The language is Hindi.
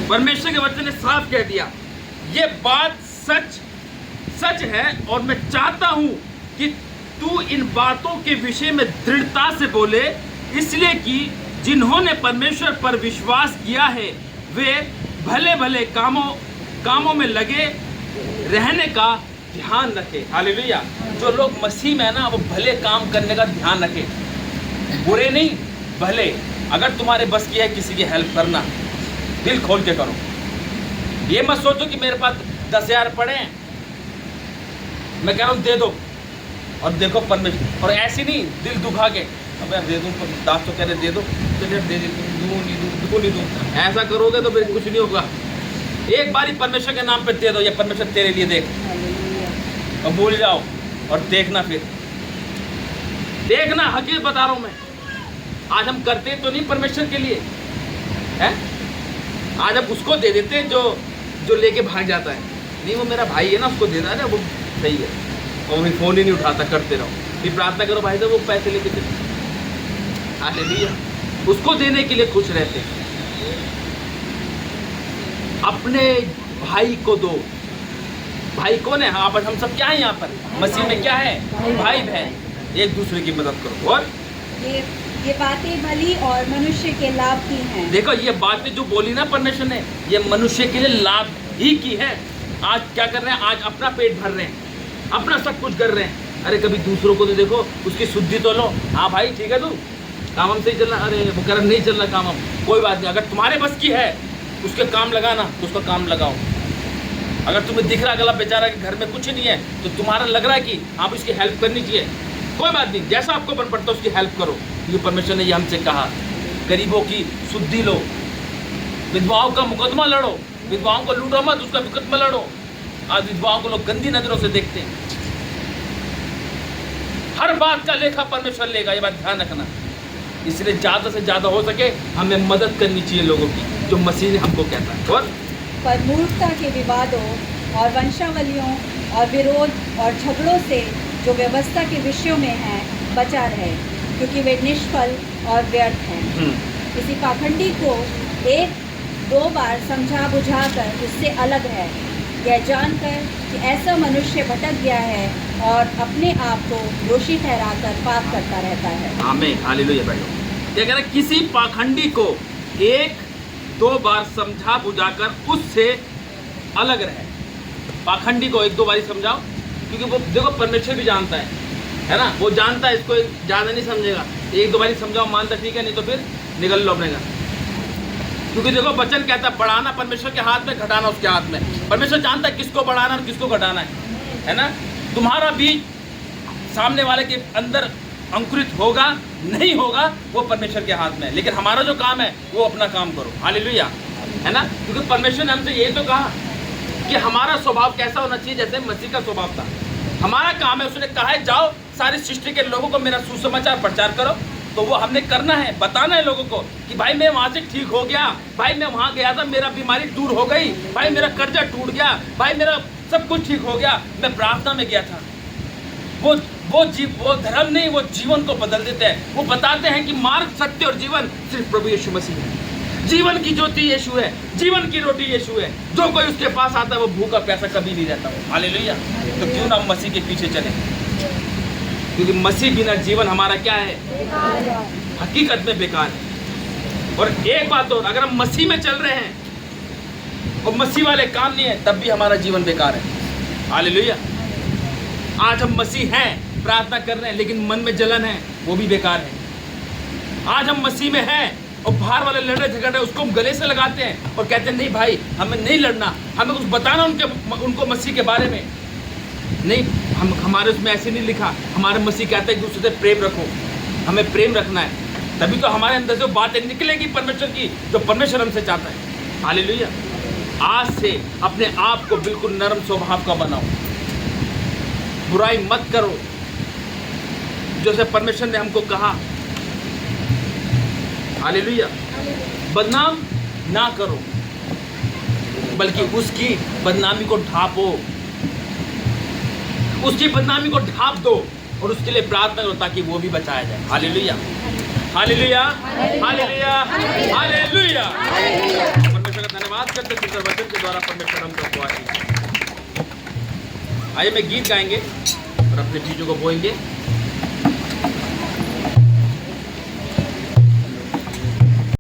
परमेश्वर के वचन ने साफ कह दिया, ये बात सच है और मैं चाहता हूं कि तू इन बातों के विषय में दृढ़ता से बोले, इसलिए कि जिन्होंने परमेश्वर पर विश्वास किया है वे भले भले कामों में लगे रहने का ध्यान रखे। हालेलुया। जो लोग मसीह में है ना, वो भले काम करने का ध्यान रखे, बुरे नहीं, भले। अगर तुम्हारे बस की है किसी की हेल्प करना, दिल खोल के करो। ये मत सोचो कि मेरे पास 10,000 पड़े हैं, मैं कह रहा हूँ दे दो, और देखो परमेश्वर। और ऐसी नहीं दिल दुखा के, अब यार दे दूँ, दास तो कह रहे दे दो, चलिए दे दूँ, नहीं दूँ। ऐसा करोगे तो फिर कुछ नहीं होगा। एक बारी परमेश्वर के नाम पे दे दो, ये परमेश्वर तेरे लिए देख, और भूल जाओ और देखना। फिर देखना, हकीकत बता रहा हूँ मैं। आज हम करते तो नहीं परमेश्वर के लिए है, आज हम उसको दे देते जो लेके भाग जाता है। नहीं, वो मेरा भाई है ना, उसको दे देना है, वो सही है। और वो फोन ही नहीं उठाता, करते रहो। फिर प्रार्थना करो भाई साहब वो पैसे लेके दे, हालेलुया। उसको देने के लिए खुश रहते हैं। अपने भाई को दो। भाई कौन है? आप हम सब क्या है यहाँ पर मसीह में? क्या है? भाई बहन। एक दूसरे की मदद करो। और ये बातें भली और मनुष्य के लाभ की हैं। देखो, ये बातें जो बोली ना परमेश्वर ने, ये मनुष्य के लिए लाभ ही की है। आज क्या कर रहे हैं? आज अपना पेट भर रहे हैं, अपना सब कुछ कर रहे हैं। अरे कभी दूसरों को तो देखो, उसकी शुद्धि तो लो। हाँ भाई ठीक है, तू काम हम सही चल रहा, अरे वो कर नहीं चल रहा काम हम, कोई बात नहीं। अगर तुम्हारे बस की है उसके काम लगाना तो उसका काम लगाओ। अगर तुम्हें दिख रहा गला बेचारा कि घर में कुछ नहीं है, तो तुम्हारा लग रहा है कि आप इसकी हेल्प करनी चाहिए, कोई बात नहीं, जैसा आपको बन पड़ता है उसकी हेल्प करो। क्योंकि परमेश्वर ने ये हमसे कहा, गरीबों की शुद्धि लो, विधवाओं का मुकदमा लड़ो, विधवाओं को लूटो मत, उसका मुकदमा लड़ो। आज विधवाओं को लोग गंदी नजरों से देखते हैं। हर बात का लेखा परमेश्वर लेगा, ये बात ध्यान रखना। इसलिए ज़्यादा से ज़्यादा हो सके हमें मदद करनी चाहिए लोगों की, जो मसीह ने हमको कहता है। और पर मूर्खता के विवादों और वंशावलियों और विरोध और झगड़ों से जो व्यवस्था के विषयों में है बचा रहे, क्योंकि वे निष्फल और व्यर्थ हैं। किसी पाखंडी को 1-2 बार समझा बुझाकर उससे अलग है, यह जानकर कि ऐसा मनुष्य भटक गया है और अपने आप को दोषी ठहराकर पाप करता रहता है। आमीन, हालेलुया। भाइयों, ये कह रहे किसी पाखंडी को 1-2 बार समझा बुझाकर उससे अलग रहे। पाखंडी को 1-2 बार समझाओ, क्योंकि वो देखो परमेश्वर भी जानता है ना, वो जानता है इसको ज़्यादा नहीं समझेगा। 1-2 बार समझाओ, मानता ठीक है, नहीं तो फिर निकल लो अपने घर। क्योंकि देखो वचन कहता है बढ़ाना परमेश्वर के हाथ में, घटाना उसके हाथ में। परमेश्वर जानता है किसको बढ़ाना और किसको घटाना है ना। तुम्हारा बीज सामने वाले के अंदर अंकुरित होगा नहीं होगा वो परमेश्वर के हाथ में है, लेकिन हमारा जो काम है वो अपना काम करो। हालेलुया, है ना। क्योंकि परमेश्वर ने हमसे ये तो कहा कि हमारा स्वभाव कैसा होना चाहिए, जैसे मसीह का स्वभाव था। हमारा काम है, उसने कहा है जाओ सारी सृष्टि के लोगों को मेरा सुसमाचार प्रचार करो। तो वो हमने करना है, बताना है लोगों को कि भाई मैं वहाँ से ठीक हो गया, भाई मैं वहाँ गया था मेरा बीमारी दूर हो गई, भाई मेरा कर्जा टूट गया, भाई मेरा सब कुछ ठीक हो गया, मैं प्रार्थना में गया था। वो धर्म नहीं, वो जीवन को बदल देते हैं। वो बताते हैं कि मार्ग, सत्य और जीवन सिर्फ प्रभु यीशु मसीह है। जीवन की ज्योति यीशु है, जीवन की रोटी यीशु है। जो कोई उसके पास आता है वो भूखा प्यासा कभी नहीं रहता। हालेलुया। तो क्यों ना हम मसीह के पीछे चलें, क्योंकि मसीह बिना जीवन हमारा क्या है, हकीकत में बेकार है। और एक बात और, अगर हम मसीह में चल रहे हैं और मसीह वाले काम नहीं है, तब भी हमारा जीवन बेकार है। हालेलुया। आज हम मसीह हैं, प्रार्थना कर रहे हैं, लेकिन मन में जलन है, वो भी बेकार है। आज हम मसीह में हैं और बाहर वाले लड़ रहे झगड़ रहे, उसको हम गले से लगाते हैं और कहते हैं नहीं भाई हमें नहीं लड़ना, हमें कुछ बताना उनको मसीह के बारे में नहीं। हमारे उसमें ऐसे नहीं लिखा। हमारे मसीह कहते हैं कि दूसरे से प्रेम रखो, हमें प्रेम रखना है, तभी तो हमारे अंदर से बातें निकलेगी परमेश्वर की, जो परमेश्वर हमसे चाहता है। हालेलुया। आज से अपने आप को बिल्कुल नरम स्वभाव का बनाओ, बुराई मत करो, जैसे परमेश्वर ने हमको कहा। हालेलुया। बदनाम ना करो, बल्कि उसकी बदनामी को ढांपो, उसकी बदनामी को ढांप दो और उसके लिए प्रार्थना करो ताकि वो भी बचाया जाए। Hallelujah, hallelujah, hallelujah, hallelujah. परमेश्वर का धन्यवाद। धन्यवाद करते सुंदर वचन के द्वारा परमेश्वर हमको आशीष। आइए मैं गीत गाएंगे और अपने बीजों को बोएंगे।